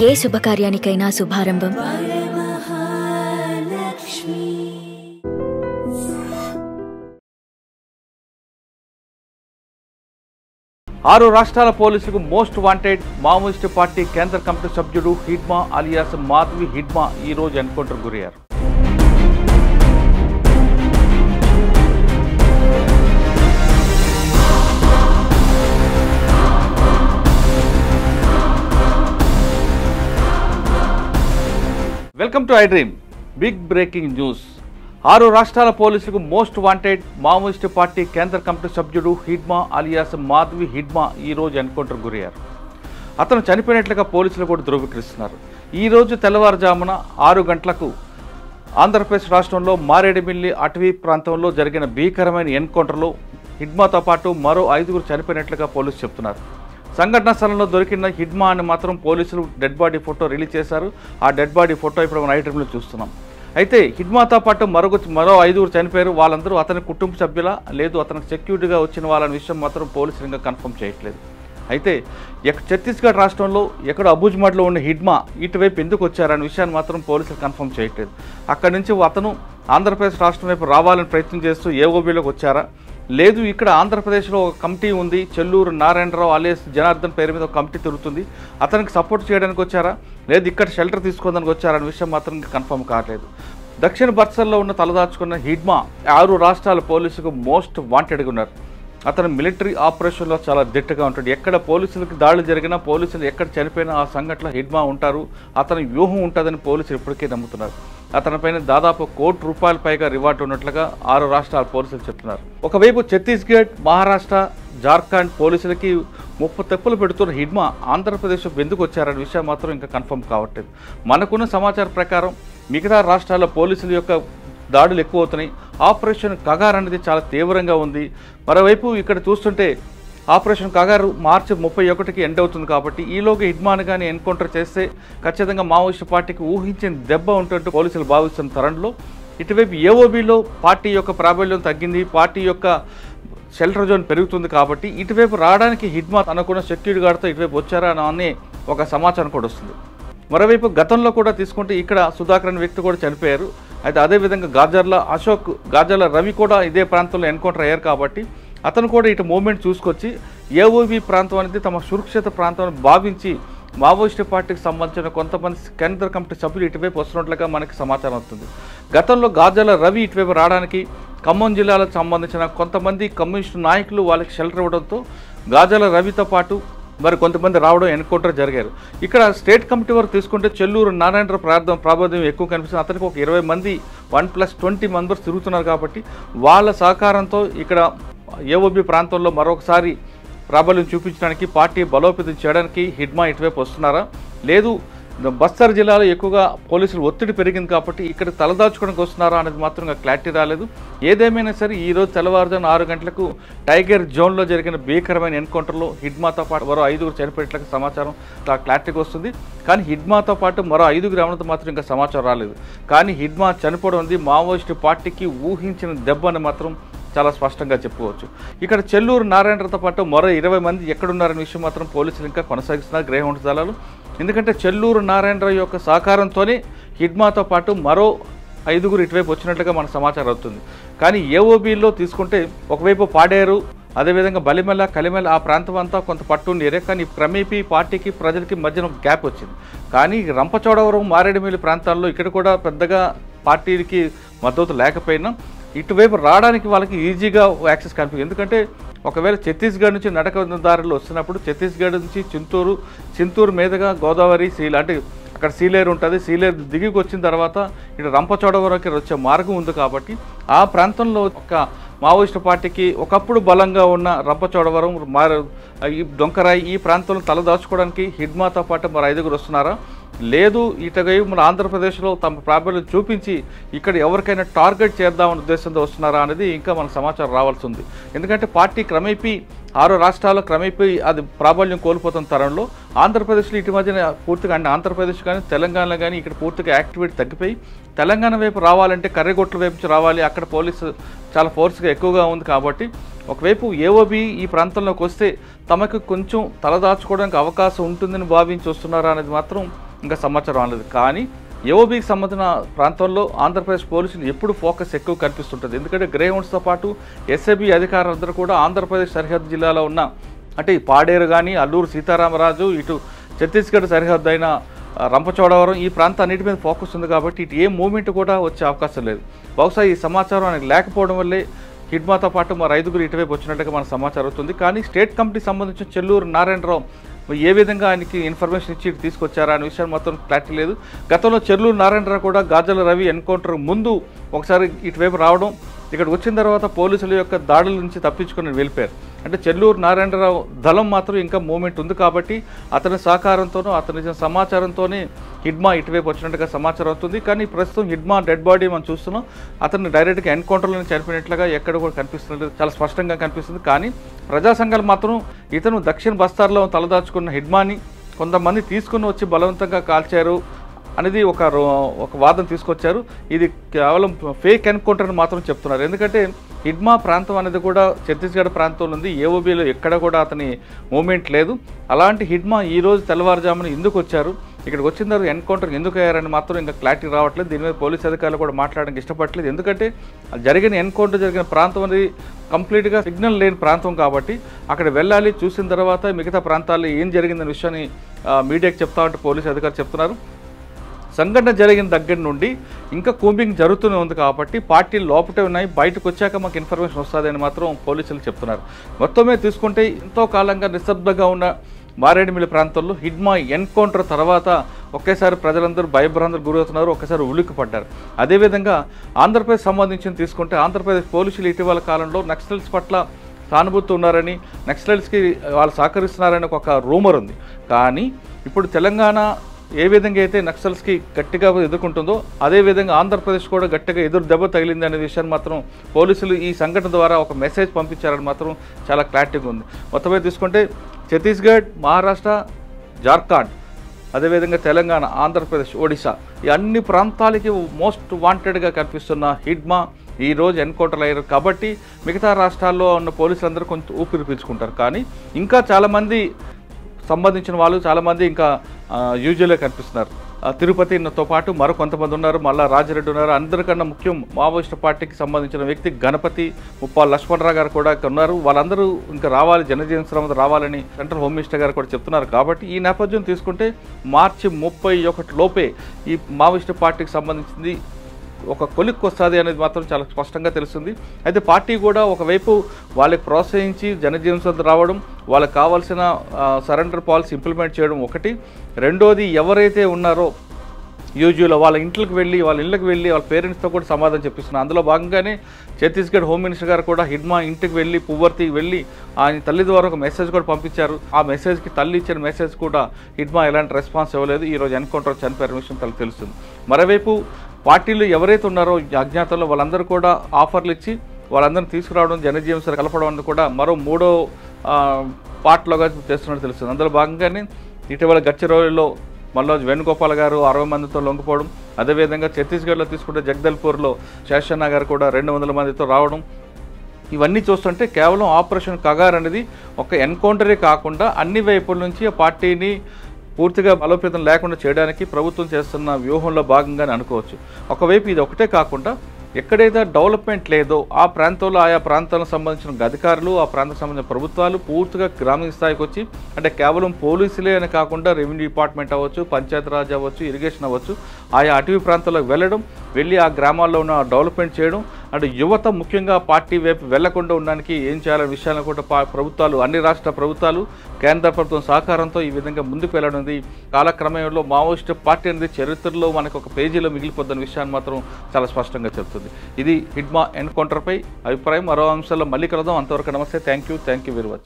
ఏ శుభకార్యానికైనా శుభారంభం ఆరు రాష్ట్రాల పోలీసులకు మోస్ట్ వాంటెడ్ మావోయిస్ట్ పార్టీ కేంద్ర కమిటీ సభ్యుడు హిడ్మా అలియాస్ మాధవి హిడ్మా ఈ రోజు ఎన్కౌంటర్ గురయ్యారు. Welcome to iDream. Big breaking news. ఆరు రాష్ట్రాల పోలీసులకు మోస్ట్ వాంటెడ్ మావోయిస్ట్ పార్టీ కేంద్ర కమిటీ సభ్యుడు హిడ్మా అలియాస్ మాధవి హిడ్మా ఈ రోజు ఎన్కౌంటర్ గురయ్యారు. అతను చనిపోయినట్లుగా పోలీసులు కూడా ధృవీకరిస్తున్నారు. ఈరోజు తెల్లవారుజామున 6 గంటలకు ఆంధ్రప్రదేశ్ రాష్ట్రంలో మారేడుమిల్లి అటవీ ప్రాంతంలో జరిగిన భీకరమైన ఎన్కౌంటర్లో హిడ్మాతో పాటు మరో 5గురు చనిపోయినట్లుగా పోలీసులు చెప్తున్నారు. సంఘటనా స్థలంలో దొరికిన హిడ్మా అని మాత్రం పోలీసులు డెడ్ బాడీ ఫోటో రిలీజ్ చేశారు. ఆ డెడ్ బాడీ ఫోటో ఇప్పుడు మనం ఐటెంలో చూస్తున్నాం. అయితే హిడ్మాతో పాటు మరో 5గురు చనిపోయారు. వాళ్ళందరూ అతని కుటుంబ సభ్యుల లేదు అతనికి సెక్యూరిటీగా వచ్చిన వాళ్ళని విషయం మాత్రం పోలీసులు ఇంకా కన్ఫర్మ్ చేయట్లేదు. అయితే ఛత్తీస్గఢ్ రాష్ట్రంలో ఎక్కడో అబుజ్మడ్లో ఉన్న హిడ్మా ఇటువైపు ఎందుకు వచ్చారనే విషయాన్ని మాత్రం పోలీసులు కన్ఫర్మ్ చేయట్లేదు. అక్కడి నుంచి అతను ఆంధ్రప్రదేశ్ రాష్ట్రం వైపు రావాలని ప్రయత్నం చేస్తూ ఏఓబీలోకి వచ్చారా, లేదు ఇక్కడ ఆంధ్రప్రదేశ్లో ఒక కమిటీ ఉంది, చెల్లూరు నారాయణరావు అలియాస్ జనార్దన్ పేరు మీద ఒక కమిటీ తిరుగుతుంది, అతనికి సపోర్ట్ చేయడానికి వచ్చారా, లేదు ఇక్కడ షెల్టర్ తీసుకోవడానికి వచ్చారనే విషయం మాత్రం ఇంకా కన్ఫర్మ్ కాలేదు. దక్షిణ బర్సల్లో ఉన్న తలదాచుకున్న హిడ్మా 6 రాష్ట్రాల పోలీసుకు మోస్ట్ వాంటెడ్గా ఉన్నారు. అతను మిలిటరీ ఆపరేషన్లో చాలా దిట్టగా ఉంటాడు. ఎక్కడ పోలీసులకు దాడులు జరిగినా, పోలీసులు ఎక్కడ చనిపోయినా ఆ సంఘటనలో హిడ్మా ఉంటారు. అతని వ్యూహం ఉంటుందని పోలీసులు ఇప్పటికే నమ్ముతున్నారు. అతనిపైన దాదాపు ₹1 కోటి పైగా రివార్డు ఉన్నట్లుగా 6 రాష్ట్రాల పోలీసులు చెప్తున్నారు. ఒకవైపు ఛత్తీస్గఢ్, మహారాష్ట్ర, జార్ఖండ్ పోలీసులకి ముప్పు తెప్పులు పెడుతున్న హిడ్మా ఆంధ్రప్రదేశ్ ఎందుకు వచ్చారనే విషయం మాత్రం ఇంకా కన్ఫర్మ్ కావట్లేదు. మనకున్న సమాచారం ప్రకారం మిగతా రాష్ట్రాల పోలీసుల యొక్క దాడులు ఎక్కువ అవుతున్నాయి. ఆపరేషన్ కగార్ అనేది చాలా తీవ్రంగా ఉంది. మరోవైపు ఇక్కడ చూస్తుంటే ఆపరేషన్ కగారు మార్చి 31కి ఎండ్ అవుతుంది. కాబట్టి ఈలోగా హిడ్మాను కానీ ఎన్కౌంటర్ చేస్తే ఖచ్చితంగా మావోయిస్టు పార్టీకి ఊహించిన దెబ్బ ఉంటుంటూ పోలీసులు భావిస్తున్న తరుణంలో ఇటువైపు ఏఓబీలో పార్టీ యొక్క ప్రాబల్యం తగ్గింది, పార్టీ యొక్క షెల్టర్ జోన్ పెరుగుతుంది. కాబట్టి ఇటువైపు రావడానికి హిడ్మా తనకున్న సెక్యూరిటీ గార్డ్తో ఇటువైపు వచ్చారా అనే ఒక సమాచారం కూడా వస్తుంది. మరోవైపు గతంలో కూడా తీసుకుంటే ఇక్కడ సుధాకర్ అనే వ్యక్తి కూడా చనిపోయారు. అయితే అదేవిధంగా గాజర్ల అశోక్, గాజర్ల రవి కూడా ఇదే ప్రాంతంలో ఎన్కౌంటర్ అయ్యారు. కాబట్టి అతను కూడా ఇటు మూవ్మెంట్ చూసుకొచ్చి ఏఓబీ ప్రాంతం అనేది తమ సురక్షిత ప్రాంతం భావించి మావోయిస్టు పార్టీకి సంబంధించిన కొంతమంది కేంద్ర కమిటీ సభ్యులు ఇటువైపు వస్తున్నట్లుగా మనకి సమాచారం అవుతుంది. గతంలో గాజర్ల రవి ఇటువైపు రావడానికి ఖమ్మం జిల్లాలకు సంబంధించిన కొంతమంది కమ్యూనిస్టు నాయకులు వాళ్ళకి షెల్టర్ ఇవ్వడంతో గాజర్ల రవితో పాటు మరి కొంతమంది రావడం ఎన్కౌంటర్ జరిగారు. ఇక్కడ స్టేట్ కమిటీ వరకు తీసుకుంటే చెల్లూరు నారాయణరావు ప్రాబల్యం ఎక్కువ కనిపిస్తుంది. అతనికి ఒక 20 మంది 1+20 మెంబర్స్ తిరుగుతున్నారు. కాబట్టి వాళ్ళ సహకారంతో ఇక్కడ ఏఓబీ ప్రాంతంలో మరొకసారి ప్రాబల్యం చూపించడానికి, పార్టీ బలోపేతం చేయడానికి హిడ్మా ఇటువైపు వస్తున్నారా, లేదు బస్తర్ జిల్లాలో ఎక్కువగా పోలీసులు ఒత్తిడి పెరిగింది కాబట్టి ఇక్కడ తలదాచుకోవడానికి వస్తున్నారా అనేది మాత్రం ఇంకా క్లారిటీ రాలేదు. ఏదేమైనా సరే ఈరోజు తెల్లవారుజామున 6 గంటలకు టైగర్ జోన్లో జరిగిన భీకరమైన ఎన్కౌంటర్లో హిడ్మాతో పాటు మరో 5గురు చనిపోయినట్లుగా సమాచారం క్లారిటీగా వస్తుంది. కానీ హిడ్మాతో పాటు మరో 5గురు అమలుతో మాత్రం ఇంకా సమాచారం రాలేదు. కానీ హిడ్మా చనిపోవడం ఉంది మావోయిస్టు పార్టీకి ఊహించిన దెబ్బని మాత్రం చాలా స్పష్టంగా చెప్పుకోవచ్చు. ఇక్కడ చెల్లూరు నారాయణరావుతో పాటు మరో 20 మంది ఎక్కడున్నారనే విషయం మాత్రం పోలీసులు ఇంకా కొనసాగిస్తున్నారు గ్రేహౌండ్ దళాలు. ఎందుకంటే చెల్లూరు నారాయణరావు యొక్క సహకారంతోనే హిడ్మాతో పాటు మరో 5గురు ఇటువైపు వచ్చినట్లుగా మనకు సమాచారం అవుతుంది. కానీ ఏఓబీలో తీసుకుంటే ఒకవైపు పాడేరు, అదేవిధంగా బలిమెల్ల, కలిమెల్ల ఆ ప్రాంతం అంతా కొంత పట్టుండి ఏరియా. కానీ క్రమేపీ పార్టీకి ప్రజలకి మధ్యన గ్యాప్ వచ్చింది. కానీ రంపచోడవరం, మారేడుమిల్లి ప్రాంతాల్లో ఇక్కడ కూడా పెద్దగా పార్టీకి మద్దతు లేకపోయినా ఇటువైపు రావడానికి వాళ్ళకి ఈజీగా యాక్సెస్ కనిపిస్తుంది. ఎందుకంటే ఒకవేళ ఛత్తీస్గఢ్ నుంచి నడక దారిలో వస్తున్నప్పుడు ఛత్తీస్గఢ్ నుంచి చింతూరు మీదుగా గోదావరి అంటే అక్కడ సీలేరు ఉంటుంది, సీలేరు దిగికి వచ్చిన తర్వాత ఇటు రంపచోడవరంకి వచ్చే మార్గం ఉంది. కాబట్టి ఆ ప్రాంతంలో ఒక మావోయిస్టు పార్టీకి ఒకప్పుడు బలంగా ఉన్న రంపచోడవరం, ఈ డొంకరాయి ఈ ప్రాంతంలో తలదాచుకోవడానికి హిడ్మాతో పాటు మరి 5గురు వస్తున్నారా, లేదు ఇటువైపు మన ఆంధ్రప్రదేశ్లో తమ ప్రాబల్యం చూపించి ఇక్కడ ఎవరికైనా టార్గెట్ చేద్దామనే ఉద్దేశంతో వస్తున్నారా అనేది ఇంకా మనకు సమాచారం రావాల్సి ఉంది. ఎందుకంటే పార్టీ క్రమేపీ 6 రాష్ట్రాల్లో క్రమేపీ అది ప్రాబల్యం కోల్పోతున్న తరంలో ఆంధ్రప్రదేశ్లో ఇటు మధ్యన పూర్తిగా అంటే ఆంధ్రప్రదేశ్ కానీ తెలంగాణలో కానీ ఇక్కడ పూర్తిగా యాక్టివిటీ తగ్గిపోయి తెలంగాణ వైపు రావాలంటే కర్రెగొట్ల వైపు రావాలి. అక్కడ పోలీసు చాలా ఫోర్స్గా ఎక్కువగా ఉంది. కాబట్టి ఒకవైపు ఏఓబీ ఈ ప్రాంతంలోకి వస్తే తమకు కొంచెం తలదాచుకోవడానికి అవకాశం ఉంటుందని భావించి వస్తున్నారా అనేది మాత్రం ఇంకా సమాచారం రాలేదు. కానీ ఏఓబీకి సంబంధించిన ప్రాంతంలో ఆంధ్రప్రదేశ్ పోలీసులు ఎప్పుడు ఫోకస్ ఎక్కువ కనిపిస్తుంటుంది. ఎందుకంటే గ్రేహౌండ్స్తో పాటు ఎస్ఐబి అధికారులందరూ కూడా ఆంధ్రప్రదేశ్ సరిహద్దు జిల్లాలో ఉన్న అంటే ఈ పాడేరు కానీ, అల్లూరు సీతారామరాజు, ఇటు ఛత్తీస్గఢ్ సరిహద్దు అయిన రంపచోడవరం ఈ ప్రాంతాన్నిటి మీద ఫోకస్ ఉంది. కాబట్టి ఇటు ఏ మూమెంట్ కూడా వచ్చే అవకాశం లేదు. బహుశా ఈ సమాచారం ఆయనకు లేకపోవడం వల్లే హిడ్మాతో పాటు మరి 5గురు ఇటువైపు వచ్చినట్టుగా మనకు సమాచారం అవుతుంది. కానీ స్టేట్ కమిటీకి సంబంధించిన చెల్లూరు నారాయణరావు ఏ విధంగా ఆయనకి ఇన్ఫర్మేషన్ ఇచ్చి తీసుకొచ్చారా అనే విషయాన్ని మొత్తం క్లారిటీ లేదు. గతంలో చెల్లూరు నారాయణరావు కూడా గాజల రవి ఎన్కౌంటర్ ముందు ఒకసారి ఇటువైపు రావడం, ఇక్కడికి వచ్చిన తర్వాత పోలీసుల యొక్క దాడుల నుంచి తప్పించుకొని వెళ్ళిపోయారు. అంటే చెల్లూరు నారాయణరావు దళం మాత్రం ఇంకా మూమెంట్ ఉంది. కాబట్టి అతని సహకారంతోనూ అతని సమాచారంతోనే హిడ్మా ఇటువైపు వచ్చినట్టుగా సమాచారం అవుతుంది. కానీ ప్రస్తుతం హిడ్మా డెడ్ బాడీ మనం చూస్తున్నాం. అతన్ని డైరెక్ట్గా ఎన్కౌంటర్లో చనిపోయినట్లుగా ఎక్కడ కూడా కనిపిస్తున్నట్టు చాలా స్పష్టంగా కనిపిస్తుంది. కానీ ప్రజా సంఘాలు మాత్రం ఇతను దక్షిణ బస్తార్లో తలదాచుకున్న హిడ్మాని కొంతమంది తీసుకుని వచ్చి బలవంతంగా కాల్చారు అనేది ఒక వాదన తీసుకొచ్చారు. ఇది కేవలం ఫేక్ ఎన్కౌంటర్ మాత్రం చెప్తున్నారు. ఎందుకంటే హిడ్మా ప్రాంతం అనేది కూడా ఛత్తీస్గఢ్ ప్రాంతంలో ఉంది. ఏఓబీలో ఎక్కడ కూడా అతని మూమెంట్ లేదు. అలాంటి హిడ్మా ఈరోజు తెల్లవారుజామున ఎందుకు వచ్చారు, ఇక్కడికి వచ్చిన తర్వాత ఎన్కౌంటర్ ఎందుకు అయ్యారని మాత్రం ఇంకా క్లారిటీ రావట్లేదు. దీని మీద పోలీసు అధికారులు కూడా మాట్లాడడానికి ఇష్టపడలేదు. ఎందుకంటే జరిగిన ఎన్కౌంటర్ జరిగిన ప్రాంతం అనేది కంప్లీట్గా సిగ్నల్ లేని ప్రాంతం. కాబట్టి అక్కడ వెళ్ళాలి, చూసిన తర్వాత మిగతా ప్రాంతాల్లో ఏం జరిగిందనే విషయాన్ని మీడియాకి చెప్తా ఉంటే పోలీసు అధికారులు చెప్తున్నారు. సంఘటన జరిగిన దగ్గర నుండి ఇంకా కూంబింగ్ జరుగుతూనే ఉంది. కాబట్టి పార్టీలు లోపటే ఉన్నాయి, బయటకు వచ్చాక మాకు ఇన్ఫర్మేషన్ వస్తుందని మాత్రం పోలీసులు చెప్తున్నారు. మొత్తమే తీసుకుంటే ఎంతో కాలంగా నిశ్శబ్దంగా ఉన్న మారేడుమిల్లి ప్రాంతంలో హిడ్మా ఎన్కౌంటర్ తర్వాత ఒకేసారి ప్రజలందరూ భయభ్రాంతులకు గురవుతున్నారు, ఒకేసారి ఉలిక్కిపడ్డారు. అదేవిధంగా ఆంధ్రప్రదేశ్ సంబంధించి తీసుకుంటే ఆంధ్రప్రదేశ్ పోలీసులు ఇటీవల కాలంలో నక్సల్స్ పట్ల సానుభూతి ఉన్నారని, నక్సలైట్స్కి వాళ్ళు సహకరిస్తున్నారని ఒక రూమర్ ఉంది. కానీ ఇప్పుడు తెలంగాణ ఏ విధంగా అయితే నక్సల్స్కి గట్టిగా ఎదుర్కొంటుందో అదేవిధంగా ఆంధ్రప్రదేశ్ కూడా గట్టిగా ఎదురు దెబ్బ తగిలింది అనే విషయాన్ని మాత్రం పోలీసులు ఈ సంఘటన ద్వారా ఒక మెసేజ్ పంపించారని మాత్రం చాలా క్లారిటీగా ఉంది. మొత్తమే తీసుకుంటే ఛత్తీస్గఢ్, మహారాష్ట్ర, జార్ఖండ్, అదేవిధంగా తెలంగాణ, ఆంధ్రప్రదేశ్, ఒడిశా ఈ అన్ని ప్రాంతాలకి మోస్ట్ వాంటెడ్గా కనిపిస్తున్న హిడ్మా ఈరోజు ఎన్కౌంటర్ అయ్యారు. కాబట్టి మిగతా రాష్ట్రాల్లో ఉన్న పోలీసులందరూ కొంచెం ఊపిరి పీల్చుకుంటారు. కానీ ఇంకా చాలామంది సంబంధించిన వాళ్ళు చాలామంది ఇంకా యూజువల్గా కనిపిస్తున్నారు. తిరుపతితో పాటు మరో కొంతమంది ఉన్నారు, మళ్ళా రాజిరెడ్డి ఉన్నారు. అందరికన్నా ముఖ్యం మావోయిస్ట్ పార్టీకి సంబంధించిన వ్యక్తి గణపతి, ముప్పాల లక్ష్మణరావు గారు కూడా ఉన్నారు. వాళ్ళందరూ ఇంకా రావాలి, జనజీవన శ్రమ రావాలని సెంట్రల్ హోమ్ మినిస్టర్ గారు కూడా చెప్తున్నారు. కాబట్టి ఈ నేపథ్యం తీసుకుంటే మార్చి 31 లోపే ఈ మావోయిస్ట్ పార్టీకి సంబంధించింది ఒక కొలిక్కి వస్తుంది అనేది మాత్రం చాలా స్పష్టంగా తెలుస్తుంది. అయితే పార్టీ కూడా ఒకవైపు వాళ్ళకి ప్రోత్సహించి జనజీవన రావడం, వాళ్ళకి కావాల్సిన సరెండర్ పాలసీ ఇంప్లిమెంట్ చేయడం ఒకటి. రెండోది ఎవరైతే ఉన్నారో యూజువల్గా వాళ్ళ ఇళ్ళకి వెళ్ళి వాళ్ళ పేరెంట్స్తో కూడా సమాధానం చెప్పిస్తున్నారు. అందులో భాగంగానే ఛత్తీస్గఢ్ హోమ్ మినిస్టర్ గారు కూడా హిడ్మా ఇంటికి వెళ్ళి పువ్వర్తికి వెళ్ళి ఆయన తల్లి ద్వారా ఒక మెసేజ్ కూడా పంపించారు. ఆ మెసేజ్కి తల్లి ఇచ్చిన మెసేజ్ కూడా హిడ్మా ఎలాంటి రెస్పాన్స్ ఇవ్వలేదు. ఈరోజు ఎన్కౌంటర్ చనిపోయిన విషయం తనకు తెలుస్తుంది. మరోవైపు పార్టీలు ఎవరైతే ఉన్నారో అజ్ఞాతంలో వాళ్ళందరూ కూడా ఆఫర్లు ఇచ్చి వాళ్ళందరినీ తీసుకురావడం, జనజీవన కలపడం అనేది కూడా మరో 3వ పార్ట్లోగా చేస్తున్నట్టు తెలుస్తుంది. అందులో భాగంగానే ఇటీవల గచ్చిరోలిలో మల్లోజ్ వేణుగోపాల్ గారు 60 మందితో లొంగిపోవడం, అదేవిధంగా ఛత్తీస్గఢ్లో తీసుకుంటే జగదల్పూర్లో శేషన్న గారు కూడా 200 మందితో రావడం, ఇవన్నీ చూస్తుంటే కేవలం ఆపరేషన్ కగార్ అనేది ఒక ఎన్కౌంటరే కాకుండా అన్ని వైపుల నుంచి ఆ పార్టీని పూర్తిగా బలోపేతం లేకుండా చేయడానికి ప్రభుత్వం చేస్తున్న వ్యూహంలో భాగంగానే అనుకోవచ్చు. ఒకవైపు ఇది ఒకటే కాకుండా ఎక్కడైతే డెవలప్మెంట్ లేదో ఆ ప్రాంతంలో ఆయా ప్రాంతాలకు సంబంధించిన అధికారులు, ఆ ప్రాంతానికి సంబంధించిన ప్రభుత్వాలు పూర్తిగా గ్రామీణ స్థాయికి వచ్చి అంటే కేవలం పోలీసులే అని కాకుండా రెవెన్యూ డిపార్ట్మెంట్ అవ్వచ్చు, పంచాయతీరాజ్ అవ్వచ్చు, ఇరిగేషన్ అవ్వచ్చు, ఆయా అటవీ ప్రాంతాలకు వెళ్ళి ఆ గ్రామాల్లో ఉన్న డెవలప్మెంట్ చేయడం, అంటే యువత ముఖ్యంగా పార్టీ వైపు వెళ్లకుండా ఉండడానికి ఏం చేయాలనే విషయాలను కూడా ప్రభుత్వాలు, అన్ని రాష్ట్ర ప్రభుత్వాలు, కేంద్ర ప్రభుత్వం సహకారంతో ఈ విధంగా ముందుకు వెళ్ళడం కాలక్రమంలో మావోయిస్ట్ పార్టీ అనేది చరిత్రలో మనకు ఒక పేజీలో మిగిలిపోతున్న విషయాన్ని మాత్రం చాలా స్పష్టంగా చెప్తుంది. ఇది హిడ్మా ఎన్కౌంటర్పై అభిప్రాయం. మరో అంశాల్లో మళ్ళీ కలుద్దాం. అంతవరకు నమస్తే. Thank you very much.